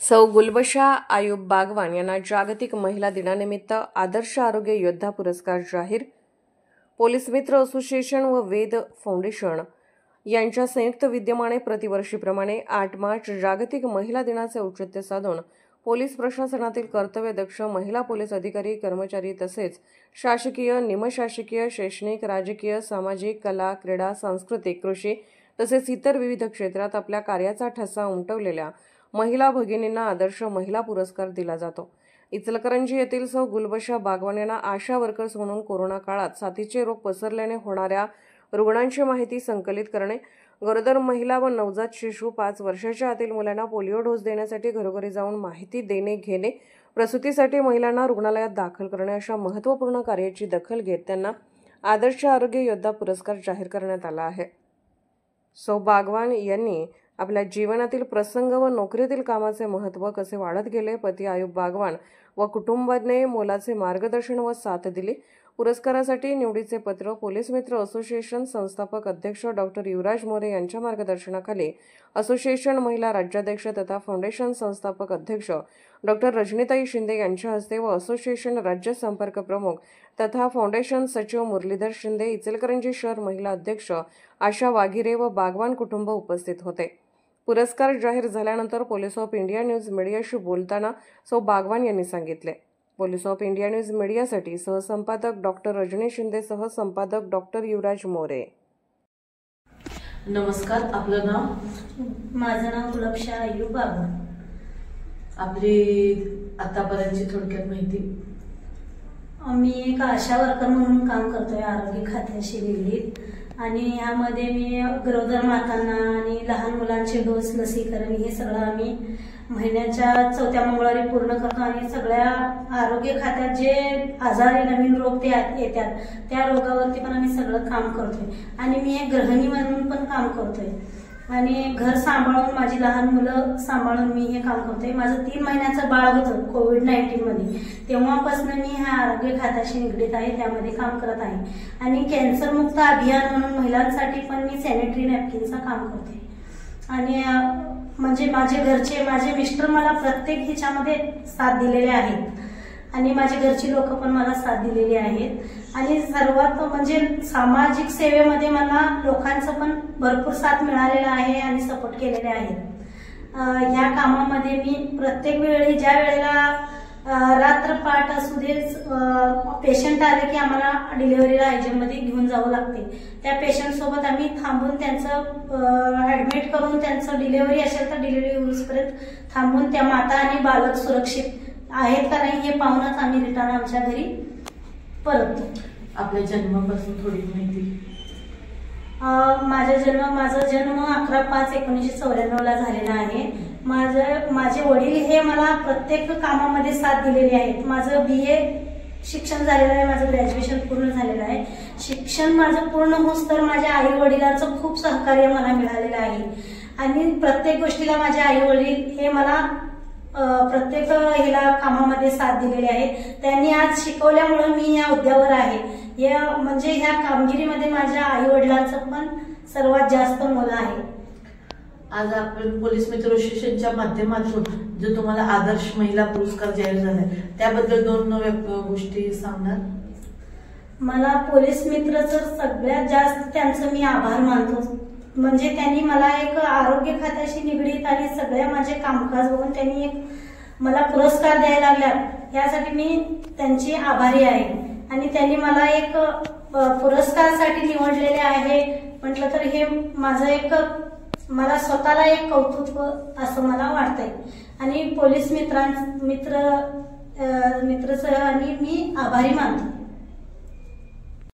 सौ गुलबशा आयुब बागवान यांना जागतिक महिला दिनानिमित्त आदर्श आरोग्य योद्धा पुरस्कार जाहीर। पोलीस मित्र असोसिएशन व वेद फाउंडेशन यांच्या संयुक्त विद्यमाने प्रतिवर्षीप्रमाणे 8 मार्च जागतिक महिला दिनाचे औचित्य साधून पोलीस प्रशासनातील कर्तव्यदक्ष महिला पोलीस अधिकारी कर्मचारी तसेच शासकीय, निमशासकीय, शैक्षणिक, राजकीय, सामाजिक, कला, क्रीडा, सांस्कृतिक, कृषी तसेच इतर विविध क्षेत्रात आपल्या कार्याचा ठसा उमटवलेल्या महिला भगिनींना आदर्श महिला पुरस्कार दिला जातो। इचलकरंजी येथील सौ गुलबशा बागवान यांना आशा वर्कर्स म्हणून कोरोना काळात साथीचे रोग पसरल्याने होणाऱ्या रुग्णांची माहिती संकलित करणे, गरोदर महिला व नवजात शिशु 5 वर्षाच्या आतील मुलांना पोलिओ डोस देण्यासाठी घरोघरी जाऊन माहिती देणे घेणे, प्रसूतीसाठी महिलांना रुग्णालयात दाखल करणे अशा महत्त्वपूर्ण कार्याची दखल घेत त्यांना आदर्श आरोग्य योद्धा पुरस्कार जाहीर करण्यात आला आहे। सौ बागवान यांनी आपल्या जीवनातील प्रसंग व नोकरीतील कामाचे महत्त्व कसे वाढत गेले, पती आयुब बागवान व कुटुंबाने मोलाचे मार्गदर्शन व साथ दिली। पुरस्कारासाठी निवडीचे पत्र पोलीस मित्र असोसिएशन संस्थापक अध्यक्ष डॉक्टर युवराज मोरे यांच्या मार्गदर्शनाखाली असोसिएशन महिला राज्याध्यक्ष तथा फाउंडेशन संस्थापक अध्यक्ष डॉक्टर रजनीताई शिंदे यांच्या हस्ते व असोसिएशन राज्य संपर्क प्रमुख तथा फाउंडेशन सचिव मुरलीधर शिंदे, इचलकरंजी शहर महिला अध्यक्ष आशा वाघिरे व बागवान कुटुंब उपस्थित होते। पुरस्कार जाहीर झाल्यानंतर पोलीस ऑफ इंडिया न्यूज मीडियाशी बोलताना सौ बागवान यांनी सांगितले। पोलीस ऑफ इंडिया न्यूज मीडियासाठी सहसंपादक डॉक्टर रजनी शिंदे, सहसंपादक डॉक्टर युवराज मोरे। नमस्कार, आपलं नाव? माझं नाव गुलबशा आयुब बागवान। आपली आतापर्यंतची थोडक्यात माहिती? मी एक आशा वर्कर म्हणून काम करतोय आरोग्य खात्याशी निगडीत, आणि यामध्ये मी गरोदर मातांना आणि लहान मुलांचे डोस, लसीकरण हे सगळं आम्ही महिन्याच्या 4थ्या मंगळवारी पूर्ण करतो। आणि सगळ्या आरोग्य खात्यात जे आजारी नवीन रोग ते येतात त्या रोगावरती पण आम्ही सगळं काम करतोय। आणि मी एक गृहिणी म्हणून पण काम करतोय आणि घर सांभाळून माझी लहान मुलं सांभाळून मी हे काम करतोय। माझं 3 महिन्याचं बाळ होतं कोविड-19 मध्ये, तेव्हापासून मी ह्या आरोग्य खात्याशी निगडीत आहे, त्यामध्ये काम करत आहे। आणि कॅन्सर मुक्त अभियान म्हणून महिलांसाठी पण मी सॅनिटरी नॅपकिनचं काम करते। आणि म्हणजे माझे घरचे, माझे मिस्टर मला प्रत्येक ह्याच्यामध्ये साथ दिलेले आहेत आणि माझे घरची लोक पण मला साथ दिलेली आहेत। आणि सर्वात म्हणजे सामाजिक सेवेमध्ये मला लोकांचं पण भरपूर साथ मिळालेला आहे आणि सपोर्ट केलेले आहेत। ह्या कामामध्ये मी प्रत्येक वेळी ज्या वेळेला रात्रपाठ असू दे, पेशंट आले की आम्हाला डिलिव्हरीला आयजीएममध्ये घेऊन जावं लागते, त्या पेशंट सोबत आम्ही थांबून त्यांचं ऍडमिट करून त्यांचं डिलिव्हरी असेल तर डिलिव्हरी होईपर्यंत थांबून त्या माता आणि बालक सुरक्षित आहेत का नाही हे पाहूनच आम्ही रिटर्न आमच्या घरी परततो। आपल्या जन्मापासून थोडी माहिती? माझा जन्म 11/5/1994 ला झालेला आहे। माझे वडील हे मला प्रत्येक कामामध्ये साथ दिलेले आहेत। माझं BA शिक्षण झालेलं आहे, माझं ग्रॅज्युएशन पूर्ण झालेलं आहे। शिक्षण माझं पूर्ण होस तर माझ्या आई वडिलांचं खूप सहकार्य मला मिळालेलं आहे आणि प्रत्येक गोष्टीला माझे आई वडील हे मला प्रत्येक ह्याला कामामध्ये साथ दिलेली आहे। त्यांनी आज शिकवल्यामुळे मी या हुद्द्यावर आहे। म्हणजे ह्या कामगिरीमध्ये माझ्या आई वडिलांचं पण सर्वात जास्त मोल आहे। आज आपण पोलीस मित्र असोसिएशनच्या माध्यमातून जो तुम्हाला आदर्श महिला पुरस्कार जाहीर झालाय त्याबद्दल 2 गोष्टी सांगणार? मला पोलीस मित्रचं सगळ्यात जास्त त्यांचं मी आभार मानतो। म्हणजे त्यांनी मला एक आरोग्य खात्याशी निगडीत आणि सगळ्या माझे कामकाज बघून त्यांनी एक मला पुरस्कार द्यायला लागला, यासाठी मी त्यांची आभारी आहे। आणि त्यांनी मला एक पुरस्कारासाठी निवडलेले आहे म्हटलं तर हे माझं एक मला स्वतःला एक कौतुक असं मला वाटतंय। आणि पोलीस मित्रसह आणि मी आभारी मानतो।